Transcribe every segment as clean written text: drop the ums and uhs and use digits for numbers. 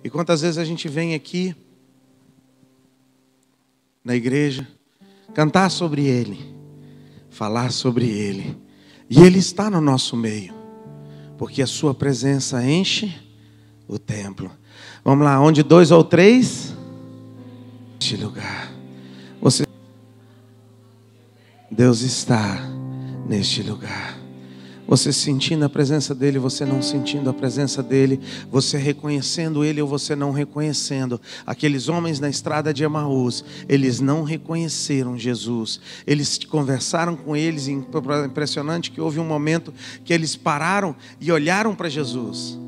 E quantas vezes a gente vem aqui na igreja cantar sobre Ele, falar sobre Ele, e Ele está no nosso meio, porque a sua presença enche o templo. Vamos lá, onde 2 ou 3, este lugar. Deus está neste lugar. Você sentindo a presença dEle, você não sentindo a presença dEle, você reconhecendo Ele ou você não reconhecendo. Aqueles homens na estrada de Emaús, eles não reconheceram Jesus. Eles conversaram com eles, impressionante que houve um momento que eles pararam e olharam para Jesus,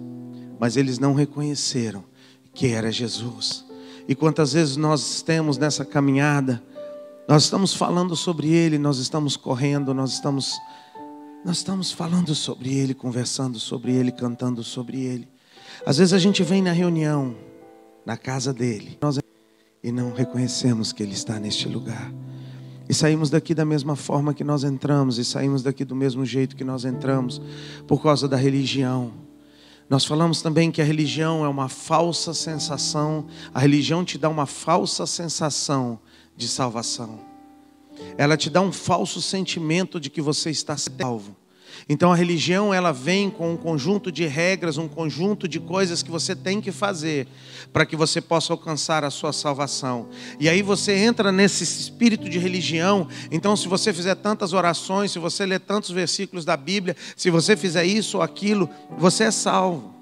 mas eles não reconheceram que era Jesus. E quantas vezes nós temos nessa caminhada, nós estamos falando sobre Ele, nós estamos correndo, nós estamos falando sobre Ele, conversando sobre Ele, cantando sobre Ele. Às vezes a gente vem na reunião, na casa dEle, e não reconhecemos que Ele está neste lugar. E saímos daqui da mesma forma que nós entramos, e saímos daqui do mesmo jeito que nós entramos, por causa da religião. Nós falamos também que a religião é uma falsa sensação, a religião te dá uma falsa sensação de salvação. Ela te dá um falso sentimento de que você está salvo. Então a religião, ela vem com um conjunto de regras, um conjunto de coisas que você tem que fazer para que você possa alcançar a sua salvação. E aí você entra nesse espírito de religião. Então se você fizer tantas orações, se você ler tantos versículos da Bíblia, se você fizer isso ou aquilo, você é salvo.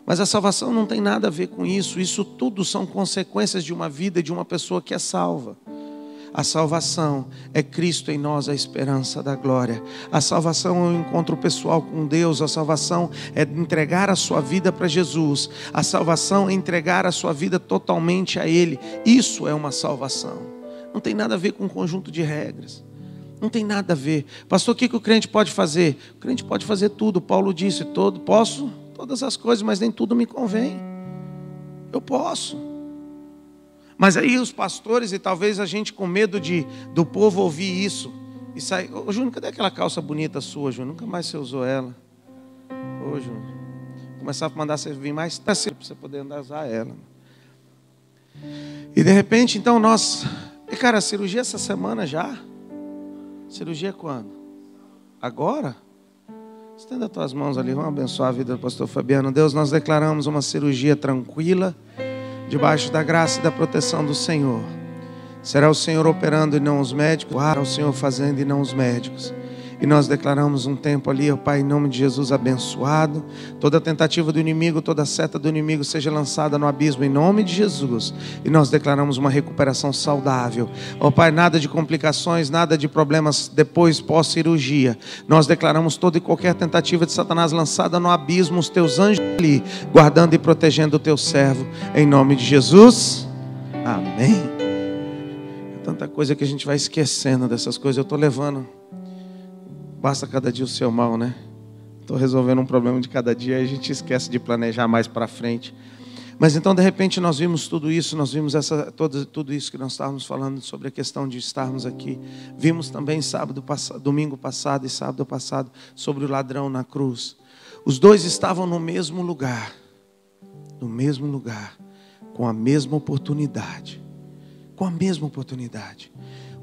Mas a salvação não tem nada a ver com isso. Isso tudo são consequências de uma vida de uma pessoa que é salva. A salvação é Cristo em nós, a esperança da glória. A salvação é um encontro pessoal com Deus. A salvação é entregar a sua vida para Jesus. A salvação é entregar a sua vida totalmente a Ele. Isso é uma salvação. Não tem nada a ver com um conjunto de regras. Não tem nada a ver. Pastor, o que o crente pode fazer? O crente pode fazer tudo. Paulo disse, posso todas as coisas, mas nem tudo me convém. Eu posso. Mas aí os pastores, e talvez a gente com medo do povo ouvir isso, e sair. Ô Júnior, cadê aquela calça bonita sua, Júnior? Nunca mais você usou ela. Ô Júnior, começar a mandar você vir mais tarde para você poder andar usar ela. E de repente, então E cara, a cirurgia essa semana já? Cirurgia quando? Agora? Estenda as tuas mãos ali, vamos abençoar a vida do pastor Fabiano. Deus, nós declaramos uma cirurgia tranquila, debaixo da graça e da proteção do Senhor. Será o Senhor operando e não os médicos, será o Senhor fazendo e não os médicos. E nós declaramos um tempo ali, ó Pai, em nome de Jesus, abençoado. Toda tentativa do inimigo, toda seta do inimigo seja lançada no abismo em nome de Jesus. E nós declaramos uma recuperação saudável. Ó Pai, nada de complicações, nada de problemas depois, pós-cirurgia. Nós declaramos toda e qualquer tentativa de Satanás lançada no abismo, os teus anjos ali, guardando e protegendo o teu servo. Em nome de Jesus. Amém. É tanta coisa que a gente vai esquecendo dessas coisas. Eu estou levando... Basta cada dia o seu mal, né? Estou resolvendo um problema de cada dia e a gente esquece de planejar mais para frente. Mas então, de repente, nós vimos tudo isso, nós vimos tudo isso que nós estávamos falando sobre a questão de estarmos aqui. Vimos também domingo passado e sábado passado sobre o ladrão na cruz. Os dois estavam no mesmo lugar, com a mesma oportunidade.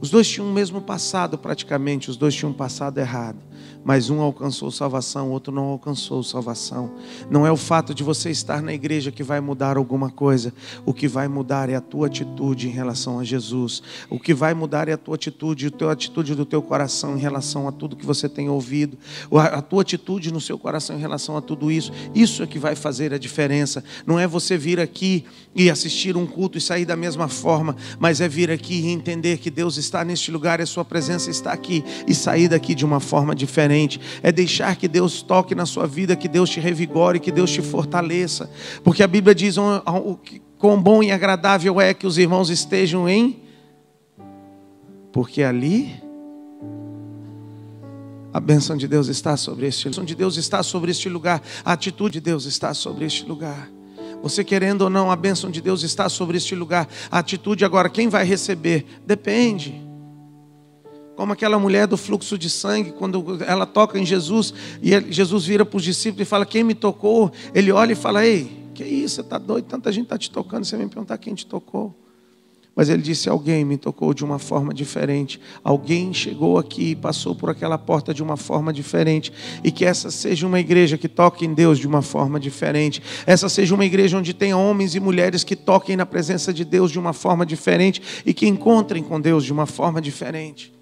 Os dois tinham o mesmo passado praticamente, os dois tinham um passado errado. Mas um alcançou salvação, o outro não alcançou salvação. Não é o fato de você estar na igreja que vai mudar alguma coisa. O que vai mudar é a tua atitude em relação a Jesus. O que vai mudar é a tua atitude, a atitude do teu coração em relação a tudo que você tem ouvido. A tua atitude no seu coração em relação a tudo isso. Isso é que vai fazer a diferença. Não é você vir aqui e assistir um culto e sair da mesma forma, mas é vir aqui e entender que Deus está neste lugar e a sua presença está aqui e sair daqui de uma forma diferente. É deixar que Deus toque na sua vida, que Deus te revigore, que Deus te fortaleça. Porque a Bíblia diz quão bom e agradável é que os irmãos estejam porque ali a bênção de Deus está sobre este lugar. A bênção de Deus está sobre este lugar. A atitude de Deus está sobre este lugar. Você querendo ou não, a bênção de Deus está sobre este lugar. A atitude agora, quem vai receber? Depende. Como aquela mulher do fluxo de sangue, quando ela toca em Jesus, e Jesus vira para os discípulos e fala, quem me tocou? Ele olha e fala, ei, que isso, você está doido? Tanta gente está te tocando, você vem me perguntar quem te tocou. Mas ele disse, alguém me tocou de uma forma diferente. Alguém chegou aqui e passou por aquela porta de uma forma diferente. E que essa seja uma igreja que toque em Deus de uma forma diferente. Essa seja uma igreja onde tenha homens e mulheres que toquem na presença de Deus de uma forma diferente. E que encontrem com Deus de uma forma diferente.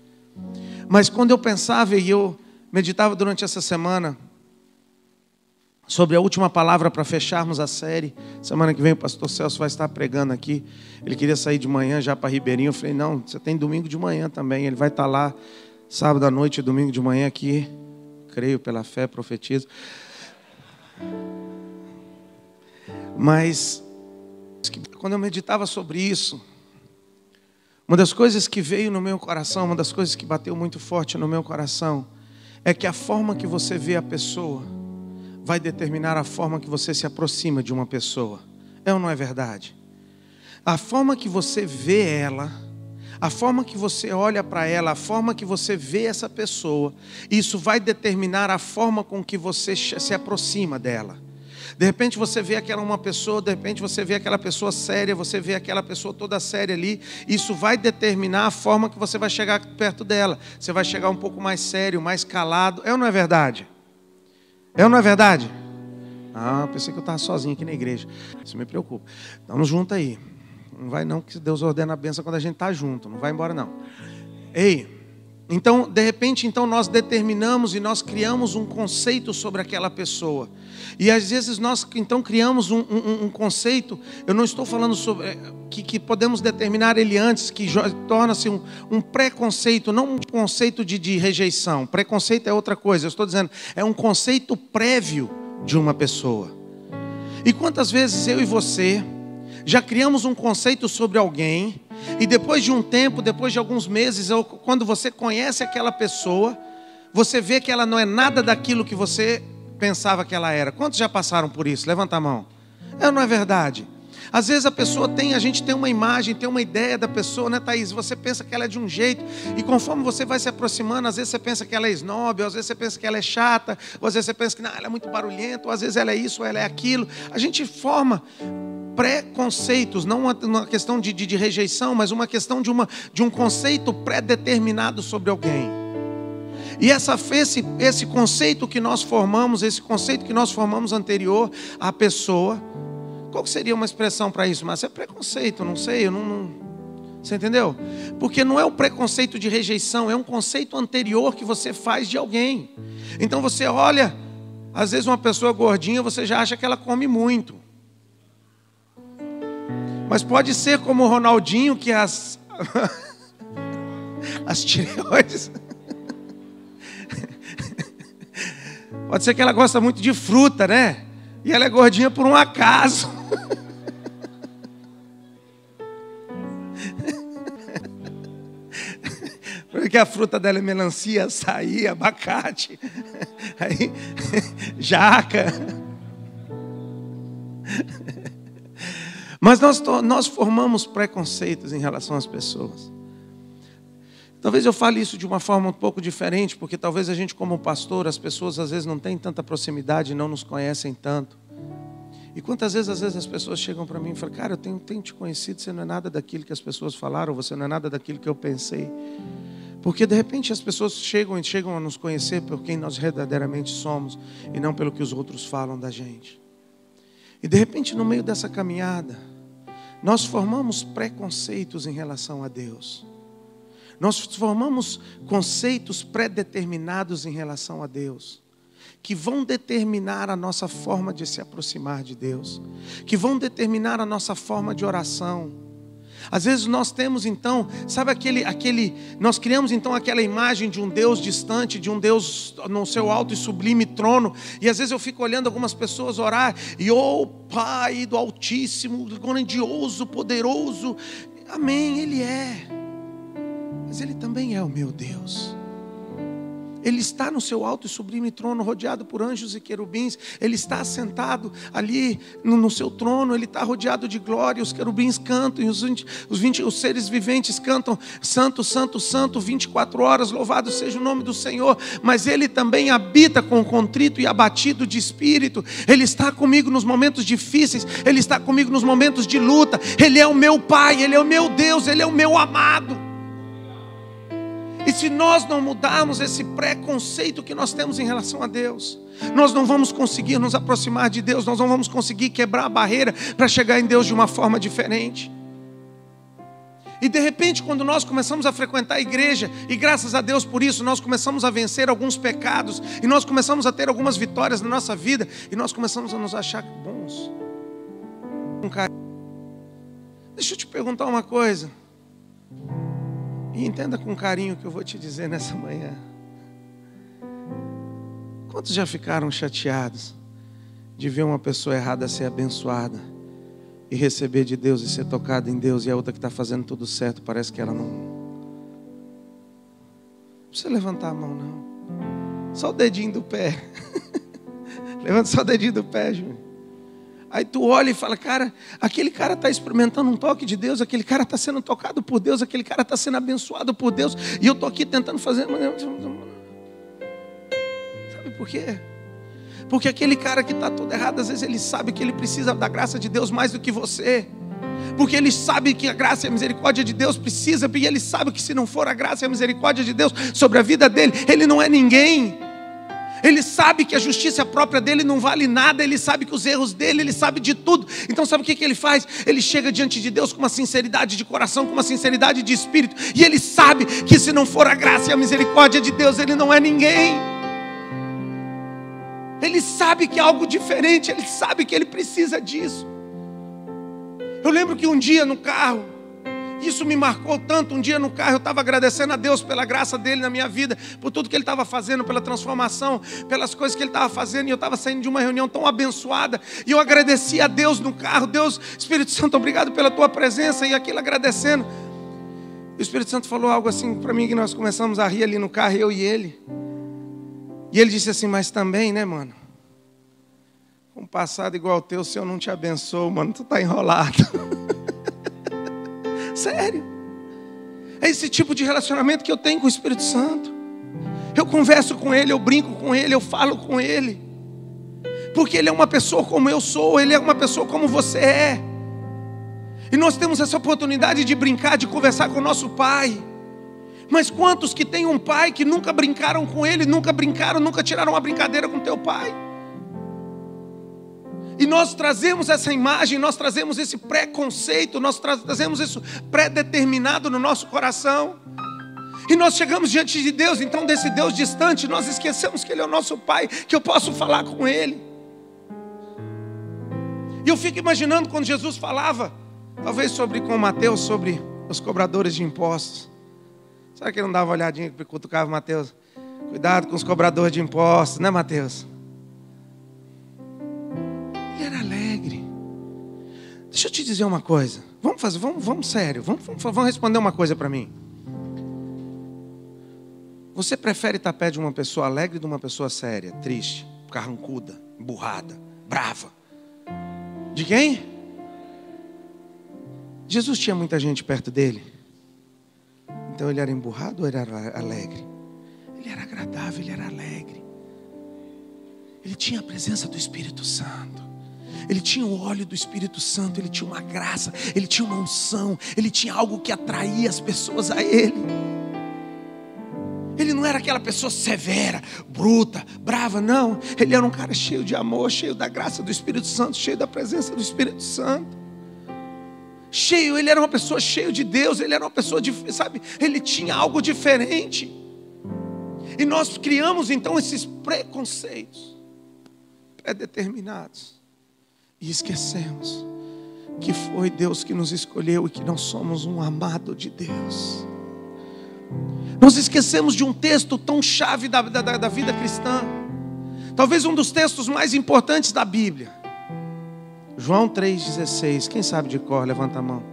Mas quando eu pensava e eu meditava durante essa semana sobre a última palavra para fecharmos a série. Semana que vem o pastor Celso vai estar pregando aqui. Ele queria sair de manhã já para Ribeirinho. Eu falei, não, você tem domingo de manhã também. Ele vai estar lá sábado à noite e domingo de manhã aqui. Creio pela fé, profetizo. Mas quando eu meditava sobre isso, uma das coisas que veio no meu coração, uma das coisas que bateu muito forte no meu coração, é que a forma que você vê a pessoa vai determinar a forma que você se aproxima de uma pessoa. É ou não é verdade? A forma que você vê ela, a forma que você olha para ela, a forma que você vê essa pessoa, isso vai determinar a forma com que você se aproxima dela. De repente você vê uma pessoa, de repente você vê aquela pessoa séria, você vê aquela pessoa toda séria ali, isso vai determinar a forma que você vai chegar perto dela. Você vai chegar um pouco mais sério, mais calado. É ou não é verdade? É ou não é verdade? Ah, pensei que eu estava sozinho aqui na igreja. Isso me preocupa. Estamos juntos aí. Não vai não, que Deus ordena a bênção quando a gente está junto. Não vai embora não. Ei, então, de repente, nós determinamos e nós criamos um conceito sobre aquela pessoa. E às vezes nós, então, criamos um conceito. Eu não estou falando sobre que podemos determinar ele antes, que torna-se um preconceito, não um conceito de rejeição. Preconceito é outra coisa. Eu estou dizendo, é um conceito prévio de uma pessoa. E quantas vezes eu e você já criamos um conceito sobre alguém, e depois de um tempo, depois de alguns meses, ou quando você conhece aquela pessoa, você vê que ela não é nada daquilo que você pensava que ela era. Quantos já passaram por isso? Levanta a mão. É ou não é verdade? Às vezes a gente tem uma imagem, tem uma ideia da pessoa, né, Thaís? Você pensa que ela é de um jeito, e conforme você vai se aproximando, às vezes você pensa que ela é snob, ou às vezes você pensa que ela é chata, ou às vezes você pensa que não, ela é muito barulhenta, ou às vezes ela é isso, ou ela é aquilo. A gente forma preconceitos, não uma questão de rejeição, mas uma questão de um conceito pré-determinado sobre alguém. E esse conceito que nós formamos, anterior à pessoa, qual seria uma expressão para isso? Mas é preconceito, não sei, você entendeu? Porque não é um preconceito de rejeição, é um conceito anterior que você faz de alguém. Então você olha, às vezes uma pessoa gordinha, você já acha que ela come muito. Mas pode ser como o Ronaldinho, que as tireoides. Pode ser que ela gosta muito de fruta, né? E ela é gordinha por um acaso. Porque a fruta dela é melancia, açaí, abacate, aí, jaca. Mas nós formamos preconceitos em relação às pessoas. Talvez eu fale isso de uma forma um pouco diferente, porque talvez a gente como pastor, as pessoas às vezes não têm tanta proximidade, não nos conhecem tanto. E quantas vezes as pessoas chegam para mim e falam, cara, eu tenho te conhecido, você não é nada daquilo que as pessoas falaram, você não é nada daquilo que eu pensei. Porque de repente as pessoas chegam a nos conhecer por quem nós verdadeiramente somos, e não pelo que os outros falam da gente. E de repente no meio dessa caminhada, nós formamos preconceitos em relação a Deus. Nós formamos conceitos pré-determinados em relação a Deus, que vão determinar a nossa forma de se aproximar de Deus, que vão determinar a nossa forma de oração. Às vezes nós temos então, sabe nós criamos então aquela imagem de um Deus distante, de um Deus no seu alto e sublime trono, e às vezes eu fico olhando algumas pessoas orar, e Pai do Altíssimo, grandioso, poderoso, amém, Ele é, mas Ele também é o meu Deus. Ele está no seu alto e sublime trono, rodeado por anjos e querubins. Ele está assentado ali no seu trono. Ele está rodeado de glória. Os querubins cantam, e os seres viventes cantam: Santo, Santo, Santo, 24 horas, louvado seja o nome do Senhor. Mas Ele também habita com o contrito e abatido de espírito. Ele está comigo nos momentos difíceis. Ele está comigo nos momentos de luta. Ele é o meu Pai, Ele é o meu Deus, Ele é o meu amado. E se nós não mudarmos esse preconceito que nós temos em relação a Deus, nós não vamos conseguir nos aproximar de Deus, nós não vamos conseguir quebrar a barreira para chegar em Deus de uma forma diferente. E de repente, quando nós começamos a frequentar a igreja, e graças a Deus por isso, nós começamos a vencer alguns pecados, e nós começamos a ter algumas vitórias na nossa vida, e nós começamos a nos achar bons. Deixa eu te perguntar uma coisa. E entenda com carinho o que eu vou te dizer nessa manhã. Quantos já ficaram chateados de ver uma pessoa errada ser abençoada e receber de Deus e ser tocada em Deus, e a outra que está fazendo tudo certo, parece que ela não... Não precisa levantar a mão, não. Só o dedinho do pé. Levanta só o dedinho do pé, Júnior. Aí tu olha e fala: cara, aquele cara está experimentando um toque de Deus, aquele cara está sendo tocado por Deus, aquele cara está sendo abençoado por Deus, e eu estou aqui tentando fazer... Sabe por quê? Porque aquele cara que está todo errado, às vezes ele sabe que ele precisa da graça de Deus mais do que você. Porque ele sabe que a graça e a misericórdia de Deus precisa, e ele sabe que se não for a graça e a misericórdia de Deus sobre a vida dele, ele não é ninguém. Ele sabe que a justiça própria dele não vale nada. Ele sabe que os erros dele, ele sabe de tudo. Então sabe o que ele faz? Ele chega diante de Deus com uma sinceridade de coração, com uma sinceridade de espírito. E ele sabe que se não for a graça e a misericórdia de Deus, ele não é ninguém. Ele sabe que é algo diferente. Ele sabe que ele precisa disso. Eu lembro que um dia no carro, isso me marcou tanto. Um dia no carro eu estava agradecendo a Deus pela graça dele na minha vida, por tudo que ele estava fazendo, pela transformação, pelas coisas que ele estava fazendo. E eu estava saindo de uma reunião tão abençoada, e eu agradeci a Deus no carro: Deus, Espírito Santo, obrigado pela tua presença. E aquilo agradecendo. E o Espírito Santo falou algo assim para mim, que nós começamos a rir ali no carro, eu e ele. E ele disse assim: mas também, né, mano, um passado igual ao teu, se eu não te abençoo, mano, tu tá enrolado. Sério. É esse tipo de relacionamento que eu tenho com o Espírito Santo. Eu converso com Ele, eu brinco com Ele, eu falo com Ele. Porque Ele é uma pessoa como eu sou, Ele é uma pessoa como você é. E nós temos essa oportunidade de brincar, de conversar com o nosso Pai. Mas quantos que têm um pai que nunca brincaram com Ele, nunca tiraram uma brincadeira com teu pai? E nós trazemos essa imagem, nós trazemos esse preconceito, nós trazemos isso pré-determinado no nosso coração. E nós chegamos diante de Deus, então desse Deus distante, nós esquecemos que Ele é o nosso Pai, que eu posso falar com Ele. E eu fico imaginando quando Jesus falava, talvez com Mateus, sobre os cobradores de impostos. Será que ele não dava uma olhadinha que cutucava Mateus? Cuidado com os cobradores de impostos, né, Mateus? Ele era alegre. Deixa eu te dizer uma coisa. Vamos sério. Vamos responder uma coisa para mim. Você prefere estar perto de uma pessoa alegre ou de uma pessoa séria, triste, carrancuda, emburrada, brava? De quem? Jesus tinha muita gente perto dele. Então ele era emburrado ou ele era alegre? Ele era agradável, ele era alegre. Ele tinha a presença do Espírito Santo. Ele tinha o óleo do Espírito Santo. Ele tinha uma graça, ele tinha uma unção. Ele tinha algo que atraía as pessoas a ele. Ele não era aquela pessoa severa, bruta, brava, não. Ele era um cara cheio de amor, cheio da graça do Espírito Santo, cheio da presença do Espírito Santo. Ele era uma pessoa cheia de Deus, ele era uma pessoa, ele tinha algo diferente. E nós criamos então esses preconceitos pré-determinados. E esquecemos que foi Deus que nos escolheu e que nós somos um amado de Deus. Nós esquecemos de um texto tão chave da vida cristã. Talvez um dos textos mais importantes da Bíblia. João 3,16. Quem sabe de cor? Levanta a mão.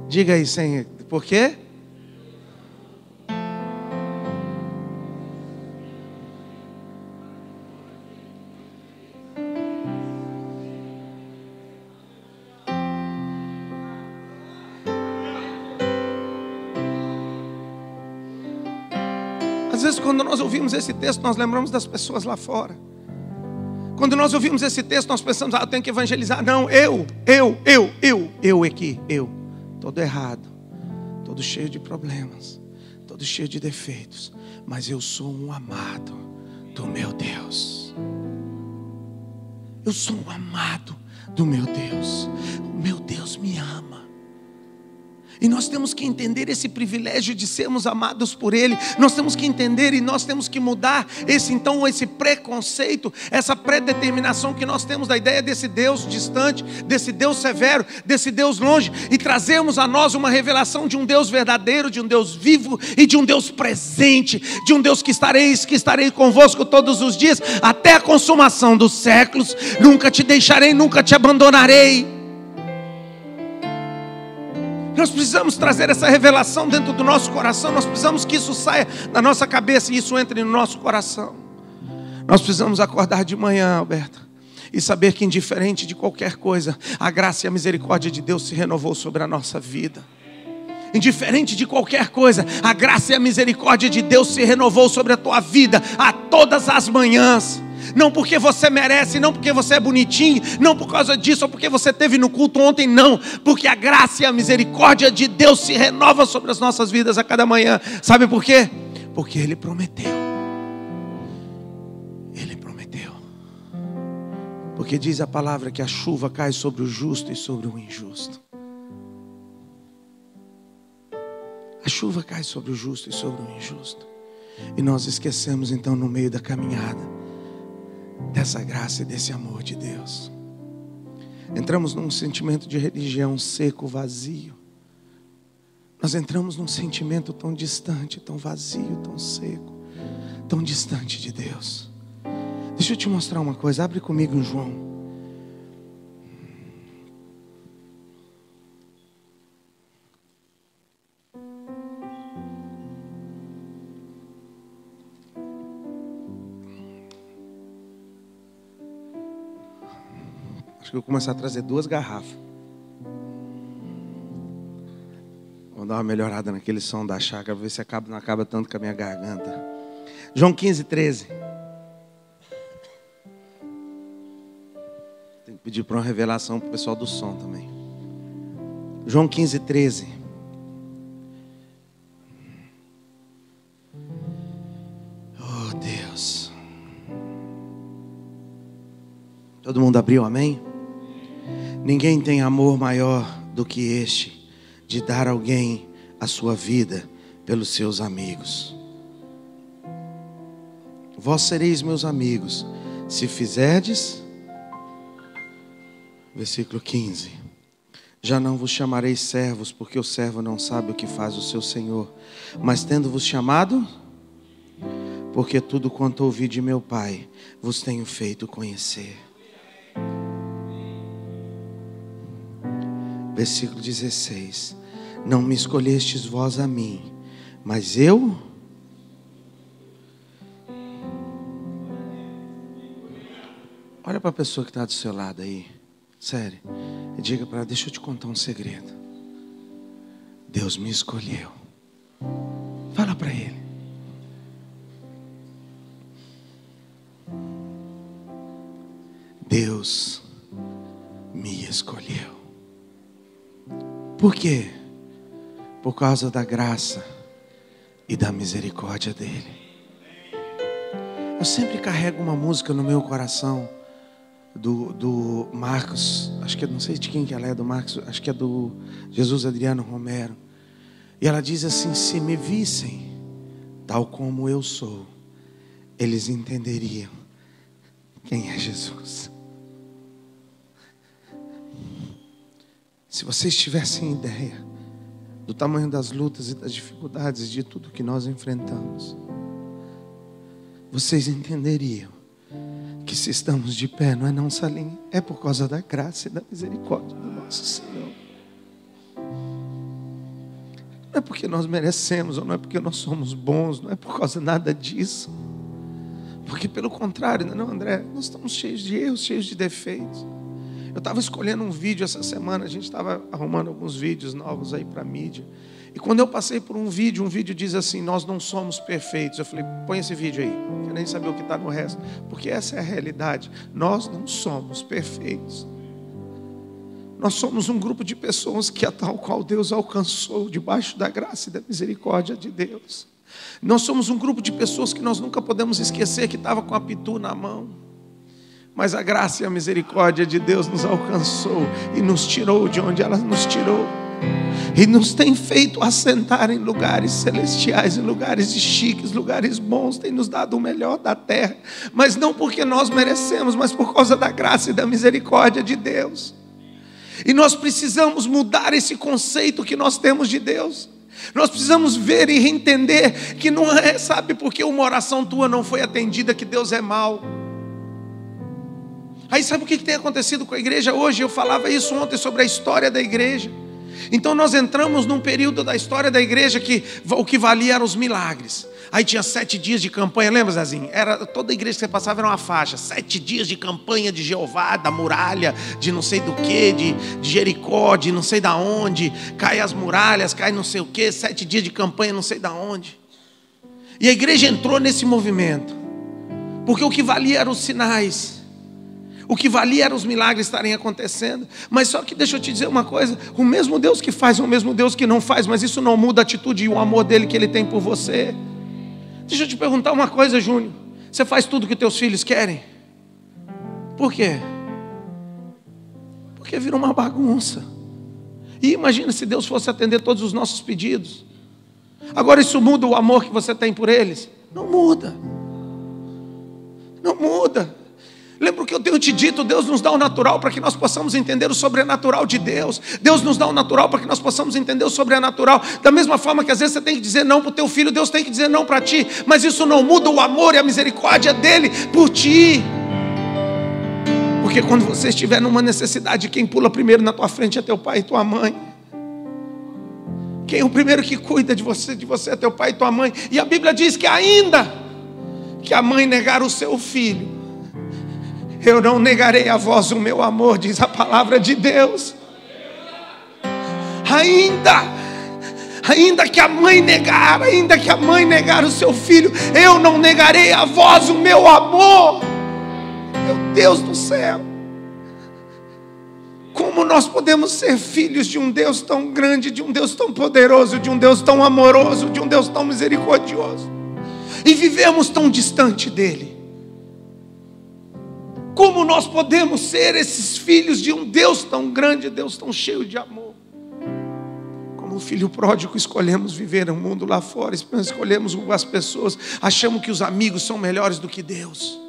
Diga aí, Senhor. Por quê? Às vezes quando nós ouvimos esse texto, nós lembramos das pessoas lá fora. Quando nós ouvimos esse texto, nós pensamos, eu tenho que evangelizar. Não, eu aqui, todo errado, todo cheio de problemas, todo cheio de defeitos, mas eu sou um amado do meu Deus. Eu sou um amado do meu Deus. O meu Deus me ama. E nós temos que entender esse privilégio de sermos amados por Ele. Nós temos que entender e nós temos que mudar esse preconceito, essa predeterminação que nós temos da ideia desse Deus distante, desse Deus severo, desse Deus longe, e trazermos a nós uma revelação de um Deus verdadeiro, de um Deus vivo e de um Deus presente, de um Deus que estarei convosco todos os dias, até a consumação dos séculos. Nunca te deixarei, nunca te abandonarei. Nós precisamos trazer essa revelação dentro do nosso coração. Nós precisamos que isso saia da nossa cabeça e isso entre no nosso coração. Nós precisamos acordar de manhã, Alberto, e saber que indiferente de qualquer coisa, a graça e a misericórdia de Deus se renovou sobre a nossa vida. Indiferente de qualquer coisa, a graça e a misericórdia de Deus se renovou sobre a tua vida a todas as manhãs. Não porque você merece, não porque você é bonitinho, não por causa disso, ou porque você esteve no culto ontem, não. Porque a graça e a misericórdia de Deus se renova sobre as nossas vidas a cada manhã. Sabe por quê? Porque Ele prometeu. Ele prometeu. Porque diz a palavra que a chuva cai sobre o justo e sobre o injusto. A chuva cai sobre o justo e sobre o injusto. E nós esquecemos então no meio da caminhada dessa graça e desse amor de Deus. Entramos num sentimento de religião seco, vazio. Nós entramos num sentimento tão distante, tão vazio, tão seco, tão distante de Deus. Deixa eu te mostrar uma coisa. Abre comigo em João. Acho que eu vou começar a trazer 2 garrafas. Vou dar uma melhorada naquele som da chácara, ver se não acaba tanto com a minha garganta. João 15:13. Tem que pedir para uma revelação para o pessoal do som também. João 15:13. Oh Deus. Todo mundo abriu, amém? Ninguém tem amor maior do que este, de dar a alguém a sua vida pelos seus amigos. Vós sereis meus amigos, se fizerdes, versículo 15, já não vos chamarei servos, porque o servo não sabe o que faz o seu senhor, mas tendo-vos chamado, porque tudo quanto ouvi de meu Pai, vos tenho feito conhecer. Versículo 16. Não me escolhestes vós a mim, mas eu olha para a pessoa que está do seu lado aí, sério, e diga para ela: deixa eu te contar um segredo. Deus me escolheu. Fala para ele. Deus me escolheu. Por quê? Por causa da graça e da misericórdia dele. Eu sempre carrego uma música no meu coração do Marcos, acho que não sei de quem que ela é, do Marcos, acho que é do Jesus Adriano Romero. E ela diz assim: se me vissem tal como eu sou, eles entenderiam quem é Jesus. Se vocês tivessem ideia do tamanho das lutas e das dificuldades, de tudo que nós enfrentamos, vocês entenderiam que se estamos de pé, não é não, Salim, é por causa da graça e da misericórdia do nosso Senhor. Não é porque nós merecemos, ou não é porque nós somos bons, não é por causa nada disso. Porque pelo contrário, não, André, nós estamos cheios de erros, cheios de defeitos. Eu estava escolhendo um vídeo essa semana, a gente estava arrumando alguns vídeos novos aí para a mídia. E quando eu passei por um vídeo diz assim: nós não somos perfeitos. Eu falei: põe esse vídeo aí, não quero nem saber o que está no resto, porque essa é a realidade. Nós não somos perfeitos. Nós somos um grupo de pessoas que a tal qual Deus alcançou debaixo da graça e da misericórdia de Deus. Nós somos um grupo de pessoas que nós nunca podemos esquecer que estava com a pitu na mão. Mas a graça e a misericórdia de Deus nos alcançou e nos tirou de onde ela nos tirou. E nos tem feito assentar em lugares celestiais, em lugares chiques, lugares bons. Tem nos dado o melhor da terra. Mas não porque nós merecemos, mas por causa da graça e da misericórdia de Deus. E nós precisamos mudar esse conceito que nós temos de Deus. Nós precisamos ver e entender que não é, sabe, porque uma oração tua não foi atendida, que Deus é mau. Aí sabe o que tem acontecido com a igreja hoje? Eu falava isso ontem sobre a história da igreja. Então nós entramos num período da história da igreja que o que valia eram os milagres. Aí tinha 7 dias de campanha, lembra, Zezinho? Era, toda igreja que você passava era uma faixa. 7 dias de campanha de Jeová, da muralha, de não sei do que, de Jericó, de não sei da onde. Cai as muralhas, cai não sei o que, 7 dias de campanha não sei da onde. E a igreja entrou nesse movimento, porque o que valia eram os sinais. O que valia eram os milagres estarem acontecendo. Mas só que deixa eu te dizer uma coisa: o mesmo Deus que faz é o mesmo Deus que não faz. Mas isso não muda a atitude e o amor dele que ele tem por você. Deixa eu te perguntar uma coisa, Júnior. Você faz tudo que teus filhos querem? Por quê? Porque vira uma bagunça. E imagina se Deus fosse atender todos os nossos pedidos. Agora isso muda o amor que você tem por eles? Não muda. Não muda. Lembra o que eu tenho te dito? Deus nos dá o natural para que nós possamos entender o sobrenatural de Deus. Deus nos dá o natural para que nós possamos entender o sobrenatural. Da mesma forma que às vezes você tem que dizer não para o teu filho, Deus tem que dizer não para ti. Mas isso não muda o amor e a misericórdia dele por ti. Porque quando você estiver numa necessidade, quem pula primeiro na tua frente é teu pai e tua mãe. Quem é o primeiro que cuida de você é teu pai e tua mãe. E a Bíblia diz que ainda que a mãe negar o seu filho, eu não negarei a vós o meu amor, diz a palavra de Deus. Ainda que a mãe negar o seu filho, eu não negarei a vós o meu amor. Meu Deus do céu, como nós podemos ser filhos de um Deus tão grande, de um Deus tão poderoso, de um Deus tão amoroso, de um Deus tão misericordioso, e vivemos tão distante dele? Como nós podemos ser esses filhos de um Deus tão grande, Deus tão cheio de amor? Como o filho pródigo, escolhemos viver no mundo lá fora, escolhemos as pessoas, achamos que os amigos são melhores do que Deus.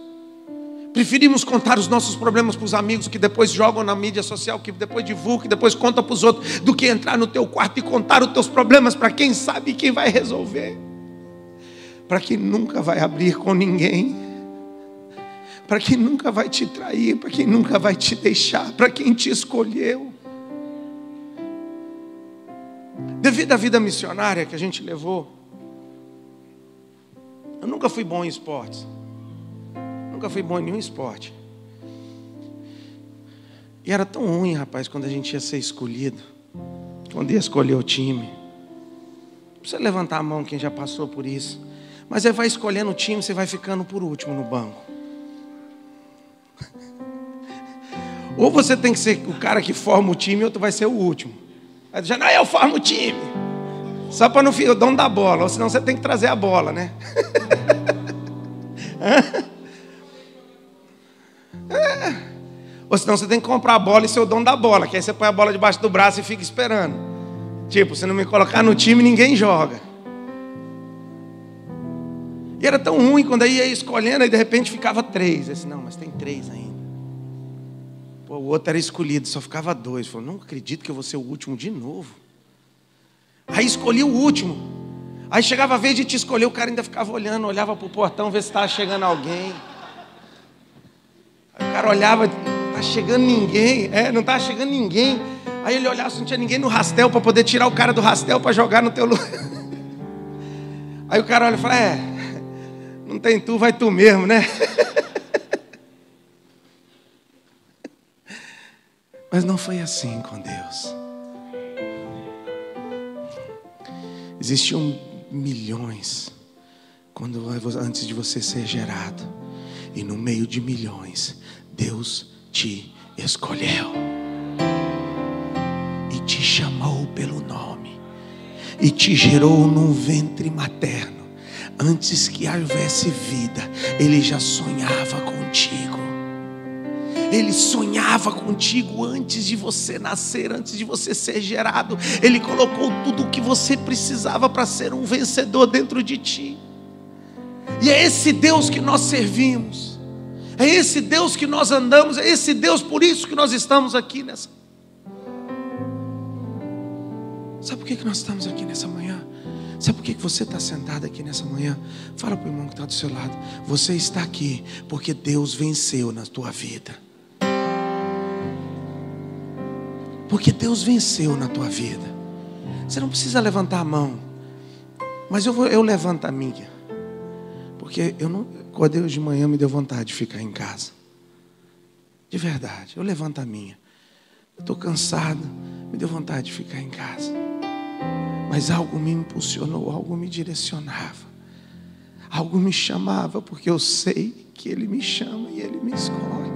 Preferimos contar os nossos problemas para os amigos, que depois jogam na mídia social, que depois divulgam, que depois contam para os outros, do que entrar no teu quarto e contar os teus problemas para quem sabe e quem vai resolver. Para quem nunca vai abrir com ninguém, para quem nunca vai te trair, para quem nunca vai te deixar, para quem te escolheu. Devido à vida missionária que a gente levou, eu nunca fui bom em esportes. Nunca fui bom em nenhum esporte. E era tão ruim, rapaz, quando a gente ia ser escolhido, quando ia escolher o time. Não precisa levantar a mão quem já passou por isso. Mas aí vai escolhendo o time, você vai ficando por último no banco. Ou você tem que ser o cara que forma o time, ou tu vai ser o último. Aí já não, eu formo o time. Só para não ficar o dono da bola. Ou senão você tem que trazer a bola, né? Ou senão você tem que comprar a bola e ser o dono da bola. Que aí você põe a bola debaixo do braço e fica esperando. Tipo, se não me colocar no time, ninguém joga. E era tão ruim quando aí ia escolhendo, aí de repente ficava 3. Eu disse, não, mas tem 3 ainda. Pô, o outro era escolhido, só ficava 2. Eu falei, não acredito que eu vou ser o último de novo. Aí escolhi o último. Aí chegava a vez de te escolher, o cara ainda ficava olhando, olhava pro portão, ver se estava chegando alguém. Aí o cara olhava, não tá chegando ninguém. Não tá chegando ninguém. Aí ele olhava, se não tinha ninguém no rastel, para poder tirar o cara do rastel para jogar no teu lugar. Aí o cara olha e fala, não tem tu, vai tu mesmo, né? Mas não foi assim com Deus. Existiam milhões antes de você ser gerado. E no meio de milhões, Deus te escolheu e te chamou pelo nome e te gerou num ventre materno. Antes que houvesse vida, Ele já sonhava contigo. Ele sonhava contigo antes de você nascer, antes de você ser gerado. Ele colocou tudo o que você precisava para ser um vencedor dentro de ti. E é esse Deus que nós servimos, é esse Deus que nós andamos, é esse Deus, por isso que nós estamos aqui nessa. Sabe por que nós estamos aqui nessa manhã? Sabe por que você está sentado aqui nessa manhã? Fala para o irmão que está do seu lado. Você está aqui porque Deus venceu na tua vida. Porque Deus venceu na tua vida. Você não precisa levantar a mão, mas eu levanto a minha. Porque eu não acordei hoje de manhã, me deu vontade de ficar em casa. De verdade, eu levanto a minha. Eu estou cansado, me deu vontade de ficar em casa. Mas algo me impulsionou, algo me direcionava. Algo me chamava, porque eu sei que Ele me chama e Ele me escolhe.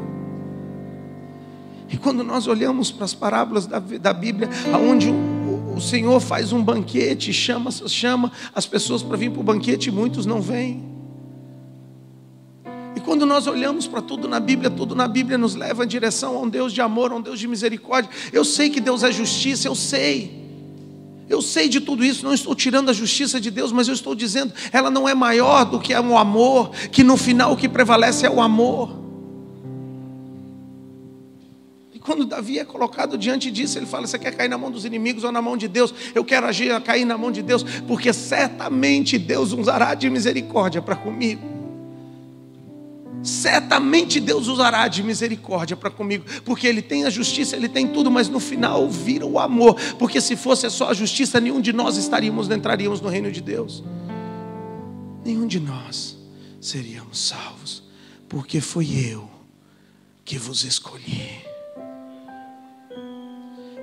E quando nós olhamos para as parábolas da Bíblia, onde o Senhor faz um banquete, chama as pessoas para vir para o banquete, e muitos não vêm. E quando nós olhamos para tudo na Bíblia nos leva em direção a um Deus de amor, a um Deus de misericórdia. Eu sei que Deus é justiça, eu sei de tudo isso, não estou tirando a justiça de Deus, mas eu estou dizendo, ela não é maior do que o amor, que no final o que prevalece é o amor. E quando Davi é colocado diante disso, ele fala: você quer cair na mão dos inimigos ou na mão de Deus? Eu quero cair na mão de Deus, porque certamente Deus usará de misericórdia para comigo. Certamente Deus usará de misericórdia para comigo, porque Ele tem a justiça, Ele tem tudo, mas no final vira o amor, porque se fosse só a justiça, nenhum de nós entraríamos no reino de Deus. Nenhum de nós seríamos salvos, porque foi eu que vos escolhi.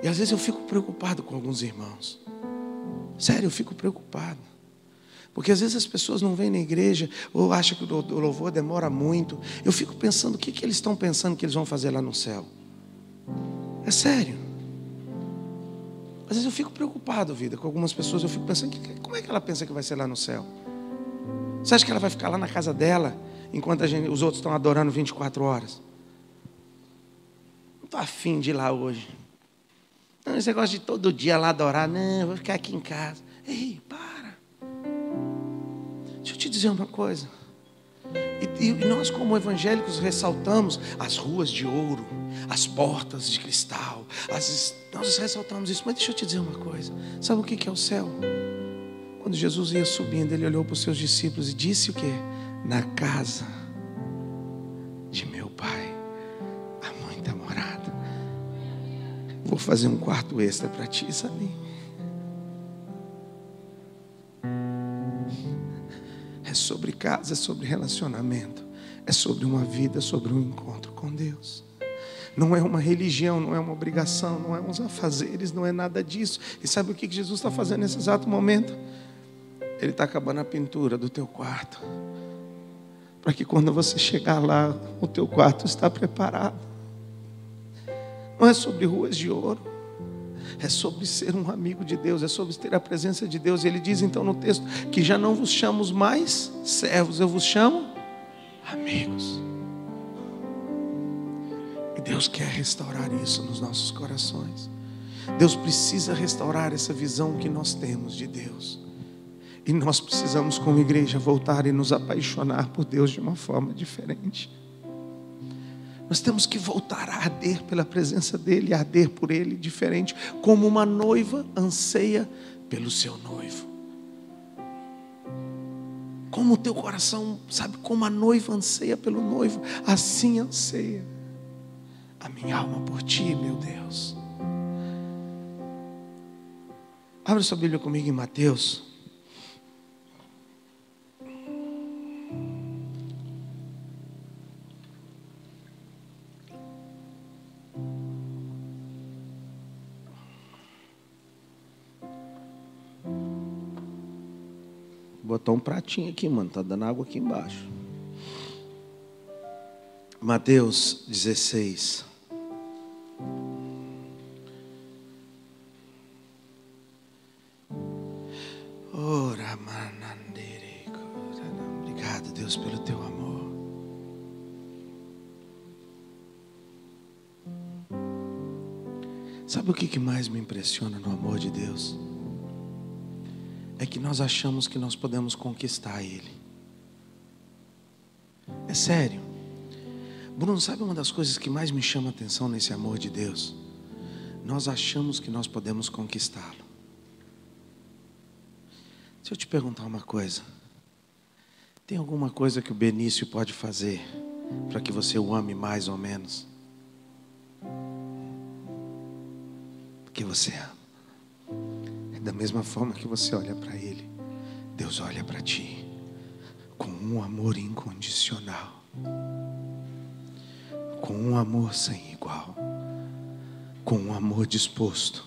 E às vezes eu fico preocupado com alguns irmãos. Sério, eu fico preocupado. Porque às vezes as pessoas não vêm na igreja, ou acham que o louvor demora muito. Eu fico pensando, o que eles estão pensando que eles vão fazer lá no céu? É sério. Às vezes eu fico preocupado, vida, com algumas pessoas. Eu fico pensando, como é que ela pensa que vai ser lá no céu? Você acha que ela vai ficar lá na casa dela, enquanto os outros estão adorando 24 horas? Não estou afim de ir lá hoje. Não, esse negócio de todo dia lá adorar. Não, eu vou ficar aqui em casa. Ei, para. Deixa eu te dizer uma coisa. E nós como evangélicos ressaltamos as ruas de ouro, as portas de cristal. Nós ressaltamos isso, mas deixa eu te dizer uma coisa. Sabe o que é o céu? Quando Jesus ia subindo, Ele olhou para os seus discípulos e disse o quê? Na casa de meu Pai há muita morada. Vou fazer um quarto extra para ti, sabe? É sobre casa, é sobre relacionamento, é sobre uma vida, sobre um encontro com Deus. Não é uma religião, não é uma obrigação, não é uns afazeres, não é nada disso. E sabe o que Jesus está fazendo nesse exato momento? Ele está acabando a pintura do teu quarto, para que quando você chegar lá, o teu quarto está preparado. Não é sobre ruas de ouro. É sobre ser um amigo de Deus, é sobre ter a presença de Deus. E Ele diz então no texto que já não vos chamo mais servos, eu vos chamo amigos. E Deus quer restaurar isso nos nossos corações. Deus precisa restaurar essa visão que nós temos de Deus. E nós precisamos como igreja voltar e nos apaixonar por Deus de uma forma diferente. Nós temos que voltar a arder pela presença dEle, a arder por Ele diferente, como uma noiva anseia pelo seu noivo. Como o teu coração, sabe, como a noiva anseia pelo noivo, assim anseia a minha alma por ti, meu Deus. Abra sua Bíblia comigo em Mateus. botar um pratinho aqui, mano. Tá dando água aqui embaixo. Mateus 16. Ora, manandere. Obrigado, Deus, pelo teu amor. Sabe o que mais me impressiona no amor de Deus? É que nós achamos que nós podemos conquistar Ele. É sério. Bruno, sabe uma das coisas que mais me chama a atenção nesse amor de Deus? Nós achamos que nós podemos conquistá-lo. Se eu te perguntar uma coisa, tem alguma coisa que o Benício pode fazer para que você o ame mais ou menos? Porque você ama. É da mesma forma que você olha para Ele, Deus olha para ti com um amor incondicional, com um amor sem igual, com um amor disposto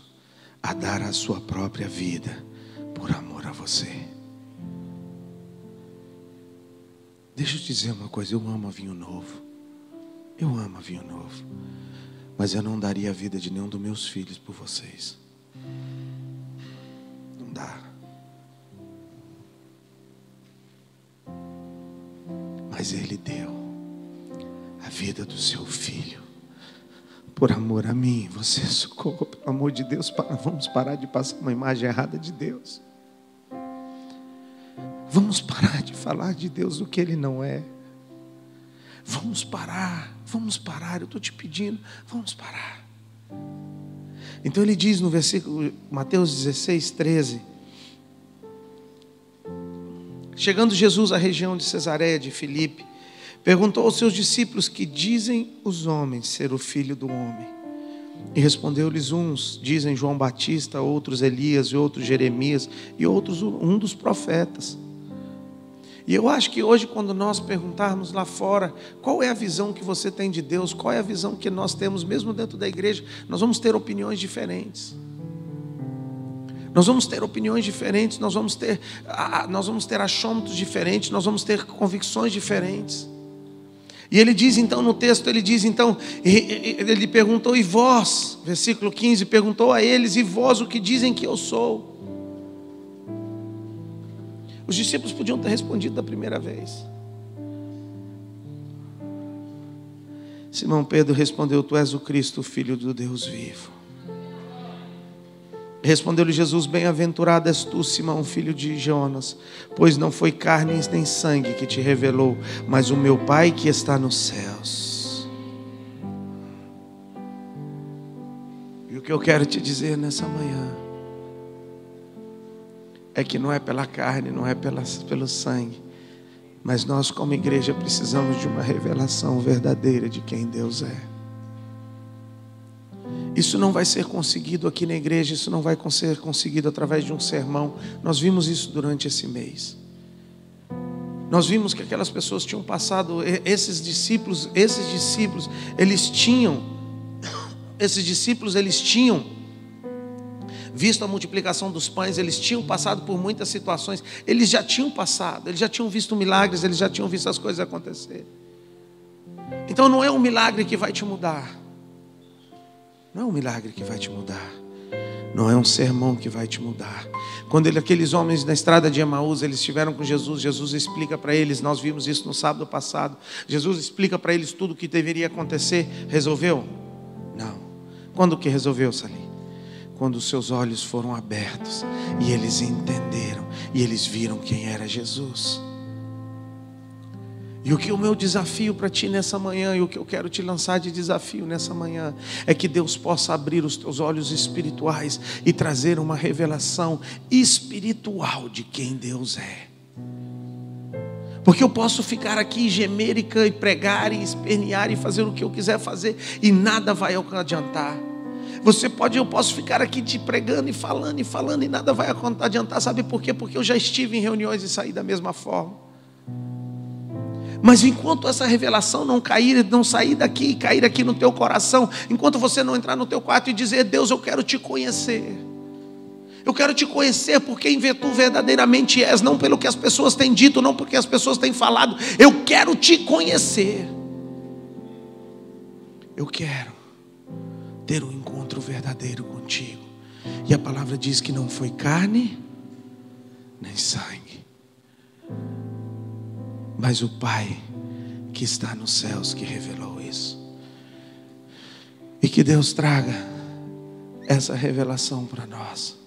a dar a sua própria vida por amor a você. Deixa eu te dizer uma coisa, eu amo vinho novo. Eu amo vinho novo. Mas eu não daria a vida de nenhum dos meus filhos por vocês. Não dá. Mas Ele deu a vida do seu filho por amor a mim. Você, socorro, pelo amor de Deus, vamos parar de passar uma imagem errada de Deus. Vamos parar de falar de Deus o que Ele não é. Vamos parar, eu estou te pedindo, vamos parar. Então ele diz no versículo, Mateus 16, 13. Chegando Jesus à região de Cesareia de Filipe, perguntou aos seus discípulos: que dizem os homens ser o Filho do Homem? E respondeu-lhes: uns dizem João Batista, outros Elias, e outros Jeremias, e outros um dos profetas. E eu acho que hoje, quando nós perguntarmos lá fora, qual é a visão que você tem de Deus, qual é a visão que nós temos mesmo dentro da igreja, nós vamos ter opiniões diferentes. Nós vamos ter opiniões diferentes, nós vamos ter achômetros diferentes, nós vamos ter convicções diferentes. E ele diz então no texto, ele perguntou: e vós, versículo 15, perguntou a eles: e vós o que dizem que eu sou? Os discípulos podiam ter respondido da primeira vez. Simão Pedro respondeu: tu és o Cristo, o Filho do Deus vivo. Respondeu-lhe Jesus: bem-aventurado és tu, Simão, filho de Jonas, pois não foi carne nem sangue que te revelou, mas o meu Pai que está nos céus. E o que eu quero te dizer nessa manhã é que não é pela carne, não é pelo sangue, mas nós como igreja precisamos de uma revelação verdadeira de quem Deus é. Isso não vai ser conseguido aqui na igreja, isso não vai ser conseguido através de um sermão. Nós vimos isso durante esse mês. Nós vimos que aquelas pessoas tinham passado, esses discípulos, eles tinham visto a multiplicação dos pães, eles tinham passado por muitas situações, eles já tinham visto milagres, eles já tinham visto as coisas acontecer. Então não é um milagre que vai te mudar, não é um milagre que vai te mudar, não é um sermão que vai te mudar. Quando aqueles homens na estrada de Emaús, eles estiveram com Jesus, Jesus explica para eles, nós vimos isso no sábado passado, Jesus explica para eles tudo o que deveria acontecer. Resolveu? Não. Quando que resolveu, Salim? Quando os seus olhos foram abertos e eles entenderam e eles viram quem era Jesus. E o meu desafio para ti nessa manhã, e o que eu quero te lançar de desafio nessa manhã, é que Deus possa abrir os teus olhos espirituais e trazer uma revelação espiritual de quem Deus é. Porque eu posso ficar aqui, gemer e pregar e espernear e fazer o que eu quiser fazer e nada vai adiantar. Eu posso ficar aqui te pregando e falando e nada vai adiantar. Sabe por quê? Porque eu já estive em reuniões e saí da mesma forma. Mas enquanto essa revelação não sair daqui e cair aqui no teu coração, enquanto você não entrar no teu quarto e dizer: Deus, eu quero te conhecer, Eu quero te conhecer por quem tu verdadeiramente és, não pelo que as pessoas têm dito, não porque as pessoas têm falado. Eu quero te conhecer. Eu quero ter um encontro verdadeiro contigo. E a palavra diz que não foi carne nem sangue, mas o Pai que está nos céus que revelou isso. E que Deus traga essa revelação para nós.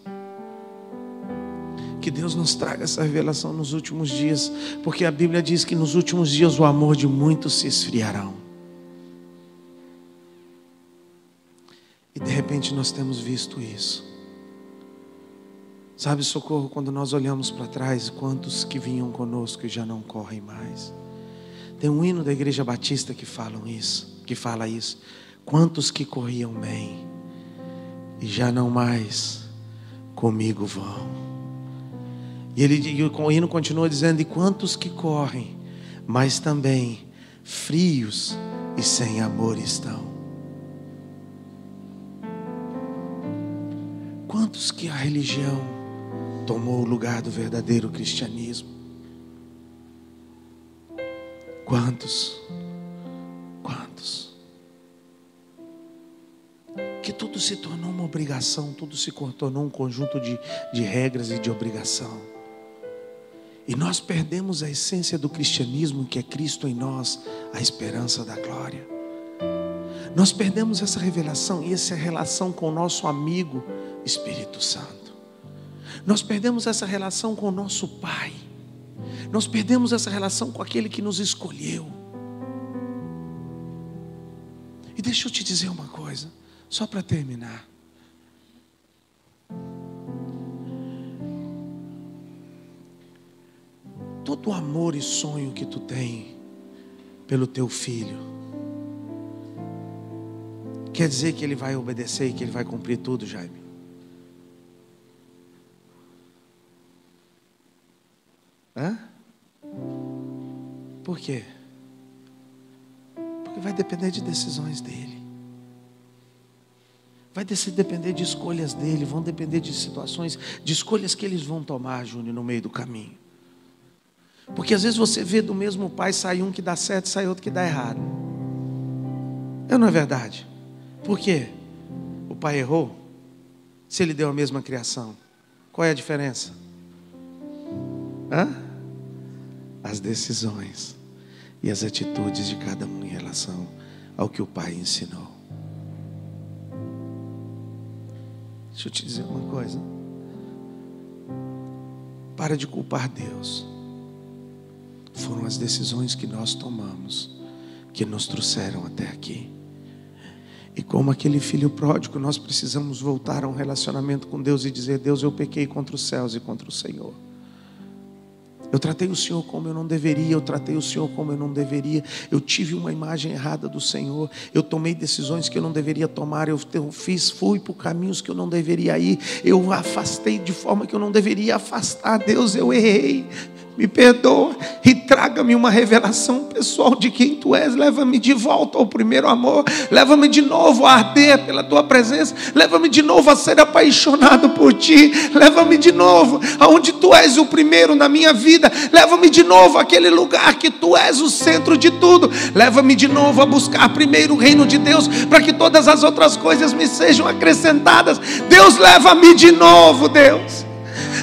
Que Deus nos traga essa revelação nos últimos dias, porque a Bíblia diz que nos últimos dias o amor de muitos se esfriarão. E de repente nós temos visto isso. Sabe, Socorro, quando nós olhamos para trás, quantos que vinham conosco e já não correm mais. Tem um hino da Igreja Batista que fala isso. Quantos que corriam bem e já não mais comigo vão. E o hino continua dizendo: e quantos que correm, mas também frios e sem amor estão. Quantos que a religião tomou o lugar do verdadeiro cristianismo? Quantos? Que tudo se tornou uma obrigação, tudo se tornou um conjunto de regras e de obrigação. E nós perdemos a essência do cristianismo, que é Cristo em nós, a esperança da glória. Nós perdemos essa revelação e essa relação com o nosso amigo Espírito Santo. Nós perdemos essa relação com o nosso Pai. Nós perdemos essa relação com aquele que nos escolheu. E deixa eu te dizer uma coisa, só para terminar. Todo o amor e sonho que tu tem pelo teu filho, quer dizer que ele vai obedecer e que ele vai cumprir tudo, Jaime? Hã? Por quê? Porque vai depender de decisões dele. Vai depender de escolhas dele. Vão depender de situações, de escolhas que eles vão tomar, Júnior, no meio do caminho. Porque às vezes você vê do mesmo pai, sai um que dá certo e sai outro que dá errado. Não é verdade? Por quê? O pai errou? Se ele deu a mesma criação, qual é a diferença? As decisões e as atitudes de cada um em relação ao que o pai ensinou. Deixa eu te dizer uma coisa. Para de culpar Deus. Foram as decisões que nós tomamos que nos trouxeram até aqui. E como aquele filho pródigo, nós precisamos voltar a um relacionamento com Deus e dizer: Deus, eu pequei contra os céus e contra o Senhor. Eu tratei o Senhor como eu não deveria, eu tratei o Senhor como eu não deveria, eu tive uma imagem errada do Senhor, eu tomei decisões que eu não deveria tomar, fui por caminhos que eu não deveria ir, eu afastei de forma que eu não deveria afastar. Deus, eu errei, me perdoa e traga-me uma revelação pessoal de quem Tu és. Leva-me de volta ao primeiro amor, leva-me de novo a arder pela Tua presença, leva-me de novo a ser apaixonado por Ti, leva-me de novo aonde Tu és o primeiro na minha vida, leva-me de novo àquele lugar que Tu és o centro de tudo, leva-me de novo a buscar primeiro o reino de Deus, para que todas as outras coisas me sejam acrescentadas. Deus, leva-me de novo, Deus.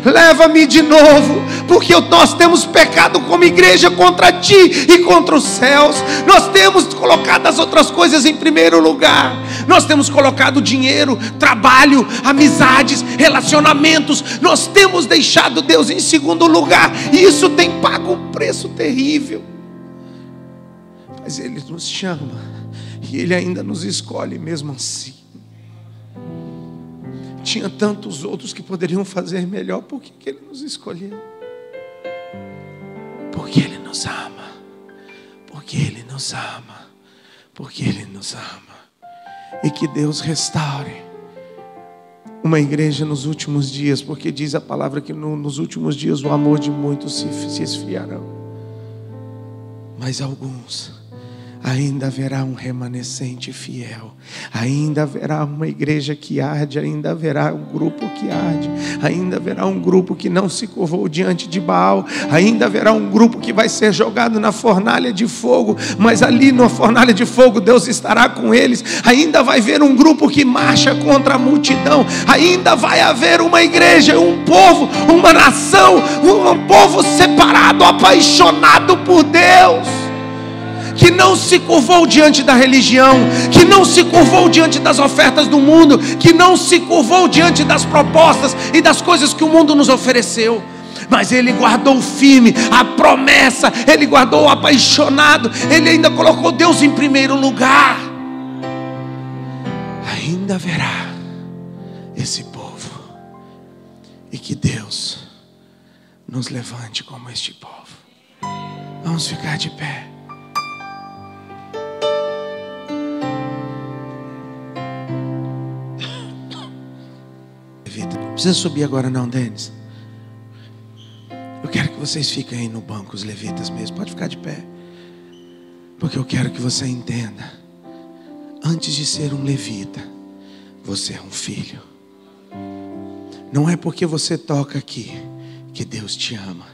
Leva-me de novo, porque nós temos pecado como igreja contra Ti e contra os céus. Nós temos colocado as outras coisas em primeiro lugar. Nós temos colocado dinheiro, trabalho, amizades, relacionamentos. Nós temos deixado Deus em segundo lugar, e isso tem pago um preço terrível. Mas Ele nos chama e Ele ainda nos escolhe mesmo assim. Tinha tantos outros que poderiam fazer melhor. Por que Ele nos escolheu? Porque Ele nos ama. Porque Ele nos ama. Porque Ele nos ama. E que Deus restaure uma igreja nos últimos dias, porque diz a palavra que nos últimos dias o amor de muitos se esfriarão. Mas alguns ainda haverá um remanescente fiel, ainda haverá uma igreja que arde, ainda haverá um grupo que arde, ainda haverá um grupo que não se curvou diante de Baal, ainda haverá um grupo que vai ser jogado na fornalha de fogo, mas ali na fornalha de fogo Deus estará com eles. Ainda vai haver um grupo que marcha contra a multidão, ainda vai haver uma igreja, um povo, uma nação, um povo separado, apaixonado por Deus, que não se curvou diante da religião, que não se curvou diante das ofertas do mundo, que não se curvou diante das propostas e das coisas que o mundo nos ofereceu, mas ele guardou firme a promessa, ele guardou apaixonado, ele ainda colocou Deus em primeiro lugar. Ainda haverá esse povo, e que Deus nos levante como este povo. Vamos ficar de pé. Não precisa subir agora não, Denis. Eu quero que vocês fiquem aí no banco, os levitas mesmo. Pode ficar de pé. Porque eu quero que você entenda. Antes de ser um levita, você é um filho. Não é porque você toca aqui que Deus te ama.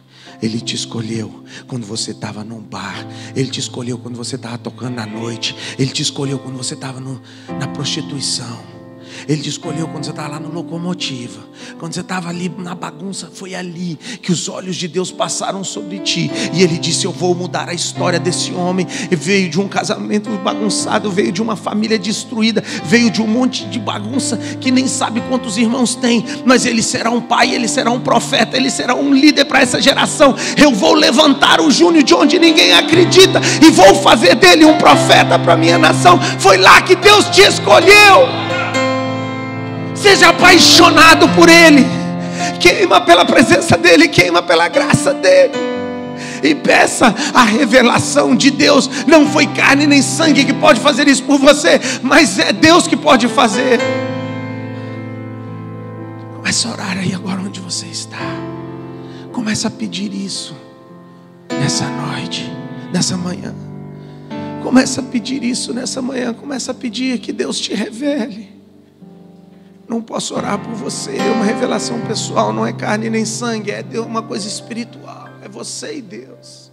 Ele te escolheu quando você estava num bar. Ele te escolheu quando você estava tocando na noite. Ele te escolheu quando você estava na prostituição. Ele te escolheu quando você estava lá no Locomotiva, quando você estava ali na bagunça. Foi ali que os olhos de Deus passaram sobre ti, e Ele disse: eu vou mudar a história desse homem. Ele veio de um casamento bagunçado, veio de uma família destruída, veio de um monte de bagunça que nem sabe quantos irmãos tem, mas ele será um pai, ele será um profeta, ele será um líder para essa geração. Eu vou levantar o Júnior de onde ninguém acredita e vou fazer dele um profeta para a minha nação. Foi lá que Deus te escolheu. Seja apaixonado por Ele, queima pela presença dEle, queima pela graça dEle, e peça a revelação de Deus. Não foi carne nem sangue que pode fazer isso por você, mas é Deus que pode fazer. Comece a orar aí agora onde você está. Comece a pedir isso nessa noite, nessa manhã. Comece a pedir isso nessa manhã. Comece a pedir que Deus te revele. Não posso orar por você, é uma revelação pessoal, não é carne nem sangue, é uma coisa espiritual, é você e Deus.